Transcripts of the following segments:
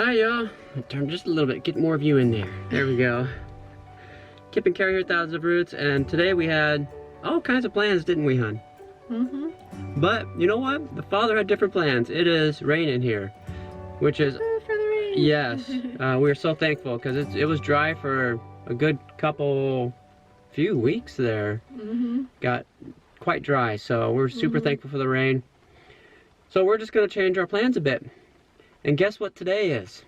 Hi y'all. Turn just a little bit, get more of you in there. There we go. Kip and Carrie here, Thousands of Roots, and today we had all kinds of plans, didn't we, hon? Mm-hmm. But you know what? The Father had different plans. It is raining here, which is for the rain. Yes. We are so thankful because it was dry for a good few weeks there. Mm-hmm. Got quite dry, so we're super thankful for the rain. So we're just gonna change our plans a bit. And guess what today is?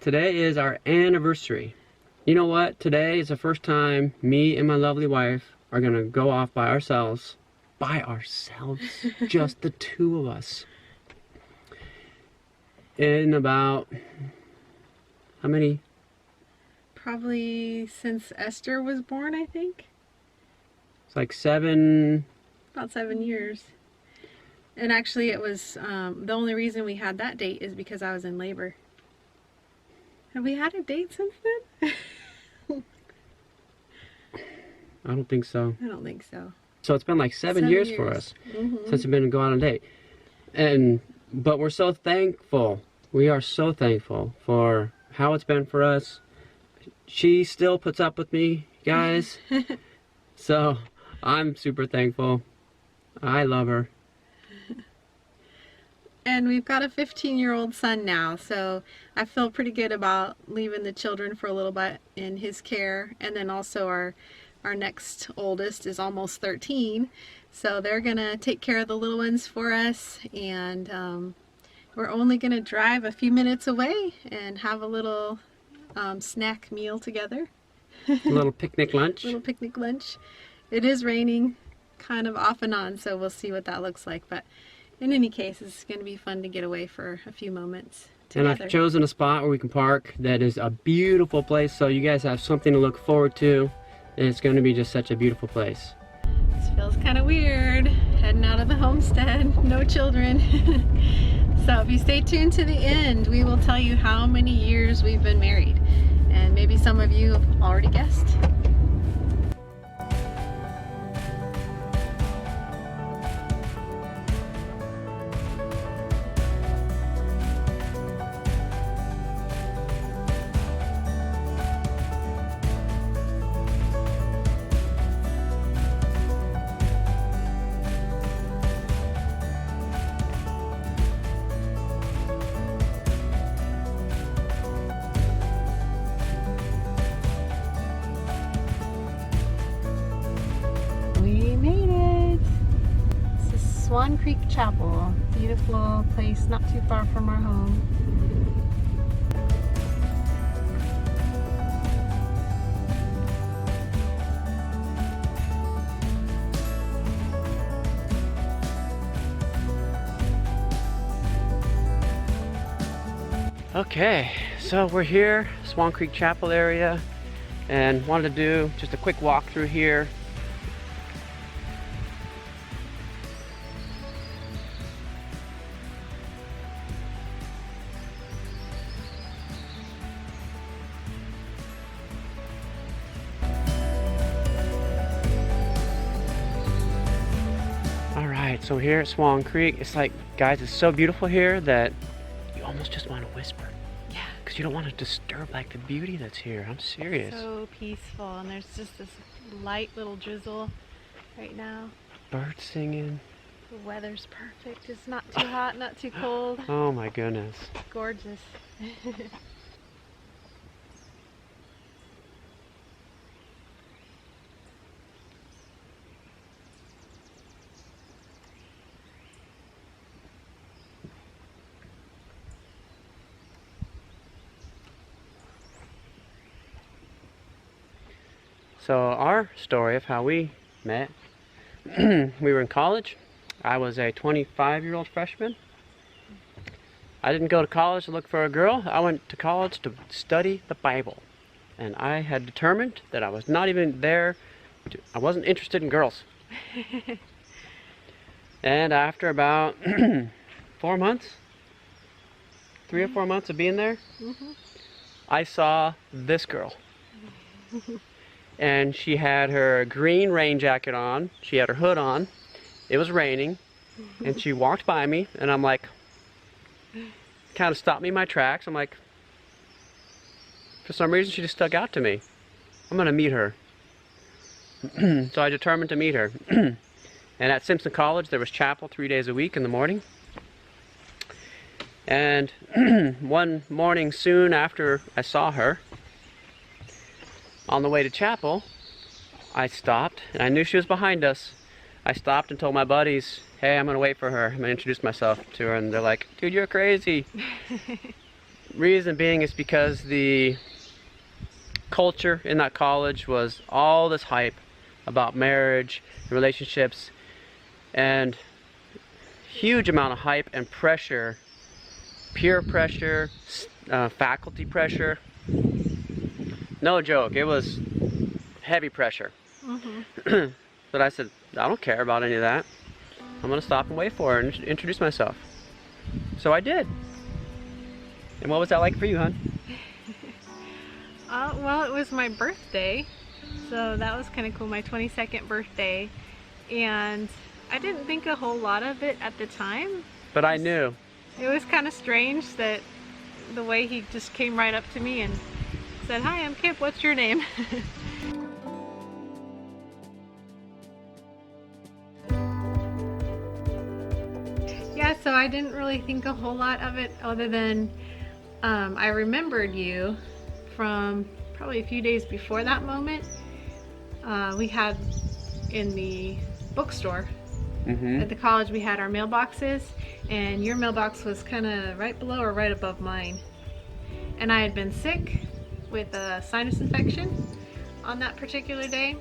Today is our anniversary. You know what? Today is the first time me and my lovely wife are gonna go off by ourselves. By ourselves? Just the two of us. In about, how many? Probably since Esther was born, I think. It's like about 7 years. And actually it was, the only reason we had that date is because I was in labor. Have we had a date since then? I don't think so. I don't think so. So it's been like 7 years for us since we've been going on a date. But we're so thankful. We are so thankful for how it's been for us. She still puts up with me, guys. So I'm super thankful. I love her. And we've got a 15-year-old son now, so I feel pretty good about leaving the children for a little bit in his care. And then also our next oldest is almost 13, so they're gonna take care of the little ones for us. And we're only gonna drive a few minutes away and have a little snack meal together. A little picnic lunch. Little picnic lunch. It is raining kind of off and on, so we'll see what that looks like. But in any case, it's going to be fun to get away for a few moments together. And I've chosen a spot where we can park that is a beautiful place, so you guys have something to look forward to. And it's going to be just such a beautiful place. This feels kind of weird, heading out of the homestead, no children. So if you stay tuned to the end, we will tell you how many years we've been married. And maybe some of you have already guessed. Swan Creek Chapel, beautiful place not too far from our home. Okay, so we're here, Swan Creek Chapel area, and wanted to do just a quick walk through here. So here at Swan Creek, it's like, guys, it's so beautiful here that you almost just want to whisper. Yeah. Because you don't want to disturb like the beauty that's here. I'm serious. So peaceful, and there's just this light little drizzle right now. Birds singing. The weather's perfect. It's not too hot, not too cold. Oh my goodness. Gorgeous. So our story of how we met, we were in college. I was a 25-year-old freshman. I didn't go to college to look for a girl. I went to college to study the Bible. And I had determined that I was not even there, I wasn't interested in girls. And after about 4 months, 3 or 4 months of being there, I saw this girl. And she had her green rain jacket on. She had her hood on. It was raining. And she walked by me, and I'm like, kind of stopped me in my tracks. I'm like, for some reason, she just stuck out to me. I'm gonna meet her. So I determined to meet her. And at Simpson College, there was chapel 3 days a week in the morning. And one morning soon after I saw her, on the way to chapel, I stopped, and I knew she was behind us. I stopped and told my buddies, hey, I'm gonna wait for her. I'm gonna introduce myself to her, and they're like, dude, you're crazy. Reason being is because the culture in that college was all this hype about marriage, relationships, and huge amount of hype and pressure, peer pressure, faculty pressure. No joke, it was heavy pressure. But I said, I don't care about any of that. I'm gonna stop and wait for her and introduce myself. So I did. And what was that like for you, hon? Well, it was my birthday, so that was kind of cool, my 22nd birthday, and I didn't think a whole lot of it at the time. But I knew. It was kind of strange that the way he just came right up to me and said, hi, I'm Kip, what's your name? Yeah, so I didn't really think a whole lot of it other than I remembered you from probably a few days before that moment. We had in the bookstore at the college, we had our mailboxes, and your mailbox was kind of right below or right above mine. And I had been sick with a sinus infection on that particular day,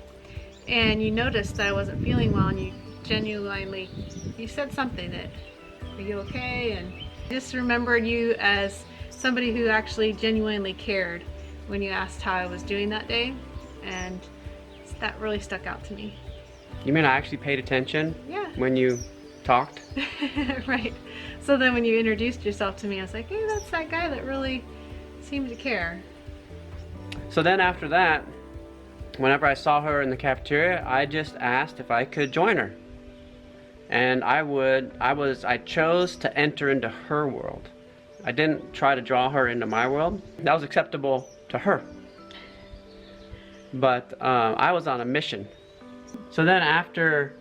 and you noticed that I wasn't feeling well, and you genuinely, you said something that, are you okay? And I just remembered you as somebody who actually genuinely cared when you asked how I was doing that day, and that really stuck out to me. You mean I actually paid attention? Yeah. When you talked? Right. So then when you introduced yourself to me, I was like, hey, that's that guy that really seemed to care. So then after that, whenever I saw her in the cafeteria, I just asked if I could join her. And I chose to enter into her world. I didn't try to draw her into my world. That was acceptable to her. But I was on a mission. So then after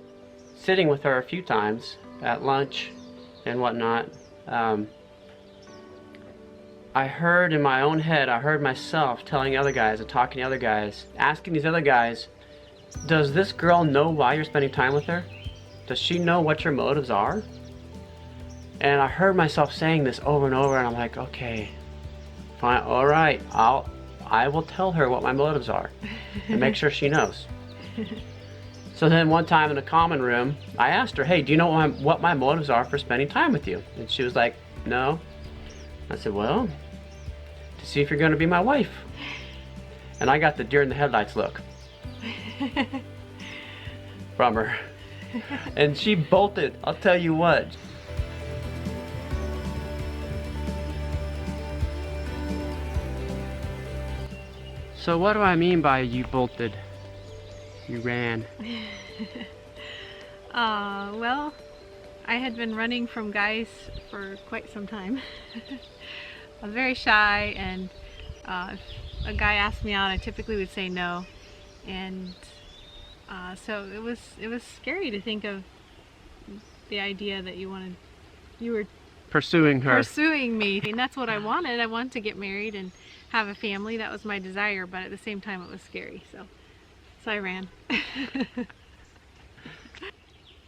sitting with her a few times at lunch and whatnot, I heard in my own head, I heard myself telling other guys and talking to other guys, asking these other guys, does this girl know why you're spending time with her? Does she know what your motives are? And I heard myself saying this over and over, and I'm like, okay, fine, all right, I will tell her what my motives are and make sure she knows. So then one time in the common room, I asked her, hey, do you know what my motives are for spending time with you? And she was like, no. I said, well, to see if you're going to be my wife. And I got the deer in the headlights look from her. And she bolted, I'll tell you what. So what do I mean by you bolted? You ran. Well, I had been running from guys for quite some time. I was very shy, and if a guy asked me out, I typically would say no. And so it was scary to think of the idea that you were Pursuing her. Pursuing me. And that's what I wanted. I wanted to get married and have a family. That was my desire, but at the same time it was scary. So I ran.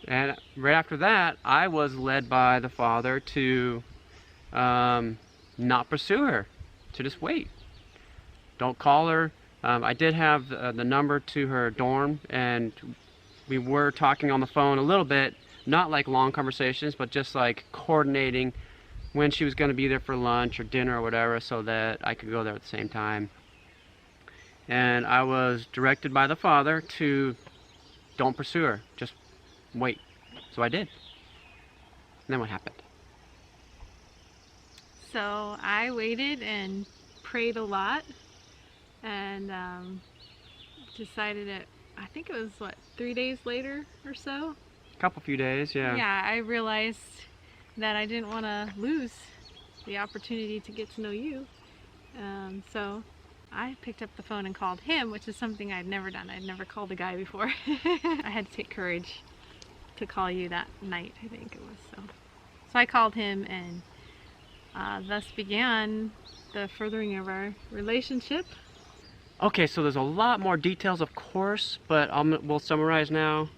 And right after that, I was led by the Father to not pursue her, to just wait. Don't call her. I did have the number to her dorm, and we were talking on the phone a little bit, not like long conversations, but just like coordinating when she was going to be there for lunch or dinner or whatever, so that I could go there at the same time. And I was directed by the Father to don't pursue her, just wait. So I did. And then what happened? So I waited and prayed a lot, and decided that, I think it was, what, 3 days later or so? Few days, yeah. Yeah, I realized that I didn't want to lose the opportunity to get to know you. So I picked up the phone and called him, which is something I'd never done. I'd never called a guy before. I had to take courage to call you that night, I think it was. So I called him, and thus began the furthering of our relationship. Okay, so there's a lot more details, of course, but we'll summarize now.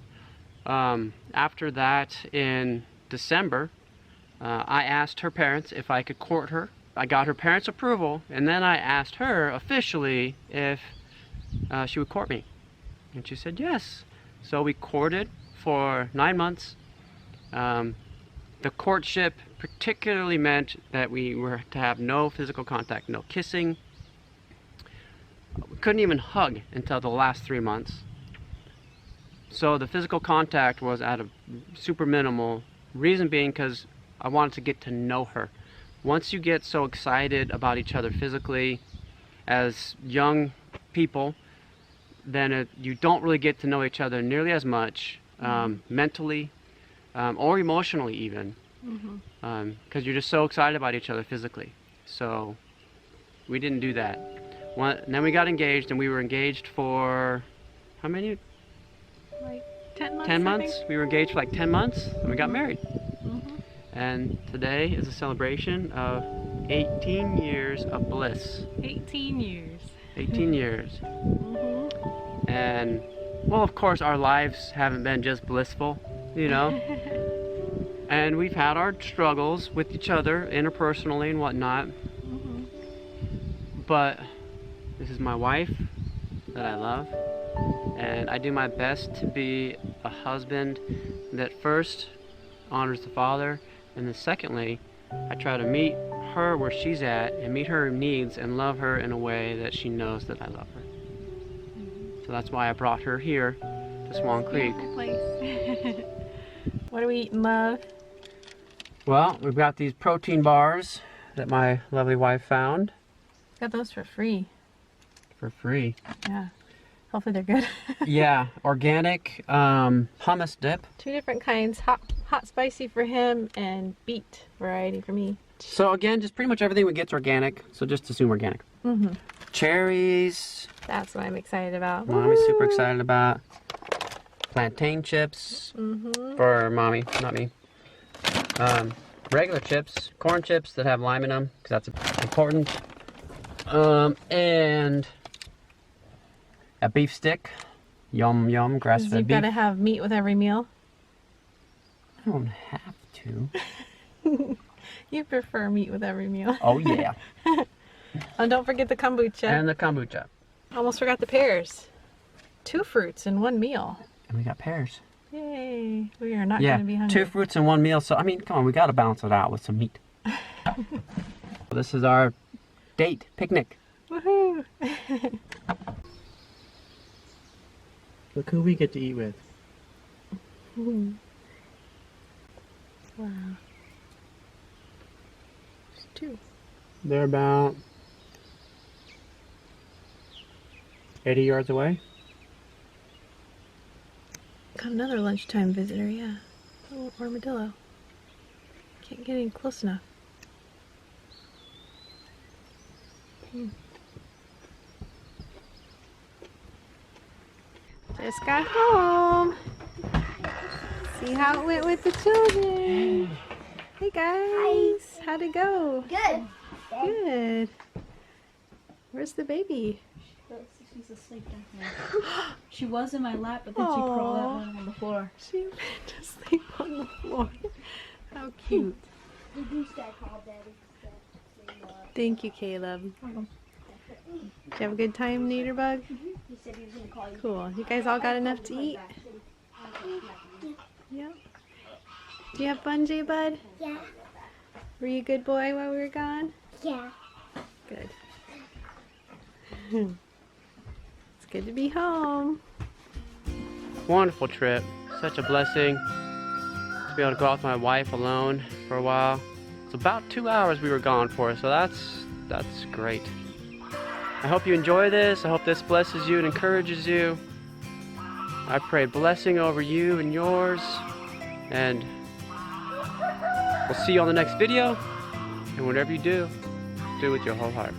After that, in December, I asked her parents if I could court her. I got her parents' approval, and then I asked her officially if she would court me. And she said yes. So we courted for 9 months. The courtship particularly meant that we were to have no physical contact, no kissing. We couldn't even hug until the last 3 months. So the physical contact was at a super minimal, reason being because I wanted to get to know her. Once you get so excited about each other physically as young people, then you don't really get to know each other nearly as much mentally or emotionally even, because you're just so excited about each other physically. So we didn't do that. Then we got engaged, and we were engaged for how many? Like 10 months. 10 months. We were engaged for like 10 months, and we got married. Mm-hmm. And today is a celebration of 18 years of bliss. 18 years. 18 years. Mm-hmm. And, well, of course, our lives haven't been just blissful, you know. And we've had our struggles with each other, interpersonally and whatnot. Mm-hmm. But this is my wife that I love. And I do my best to be a husband that first honors the father, and then secondly, I try to meet her where she's at and meet her needs and love her in a way that she knows that I love her. So that's why I brought her here to Swan Creek. Place. What are we eating, love? Well, we've got these protein bars that my lovely wife found. Got those for free. For free. Yeah. Hopefully they're good. Yeah, organic hummus dip. 2 different kinds, hot spicy for him and beet variety for me. So again, just pretty much everything we get's organic, so just assume organic. Mm-hmm. Cherries. That's what I'm excited about. Mommy's super excited about. Plantain chips for mommy, not me. Regular chips, corn chips that have lime in them, because that's important. And a beef stick. Yum yum, grass-fed beef. You've got to have meat with every meal. I don't have to. You prefer meat with every meal. Oh yeah. And don't forget the kombucha. And the kombucha. Almost forgot the pears. 2 fruits in 1 meal. And we got pears. Yay. We are not going to be hungry. 2 fruits in 1 meal. So, I mean, come on, we got to balance it out with some meat. This is our date picnic. Woohoo. Look who we get to eat with. Wow. There's 2. They're about 80 yards away. Got another lunchtime visitor, yeah. A little armadillo. Can't get any close enough. Just got home. See how it went with the children. Hey guys, how'd it go? Good. Good. Where's the baby? She's asleep down here. She was in my lap, but then she crawled out and went on the floor. She went to sleep on the floor. How cute. The goose guy called Daddy. Thank you, Caleb. Did you have a good time, Naderbug? He said he was going to call you. Cool. You guys all got enough to eat? Yeah. Do you have fun, J-Bud? Yeah. Were you a good boy while we were gone? Yeah. Good. It's good to be home. Wonderful trip. Such a blessing to be able to go out with my wife alone for a while. It's about 2 hours we were gone for, so that's great. I hope you enjoy this. I hope this blesses you and encourages you. I pray blessing over you and yours. And we'll see you on the next video. And whatever you do, do with your whole heart.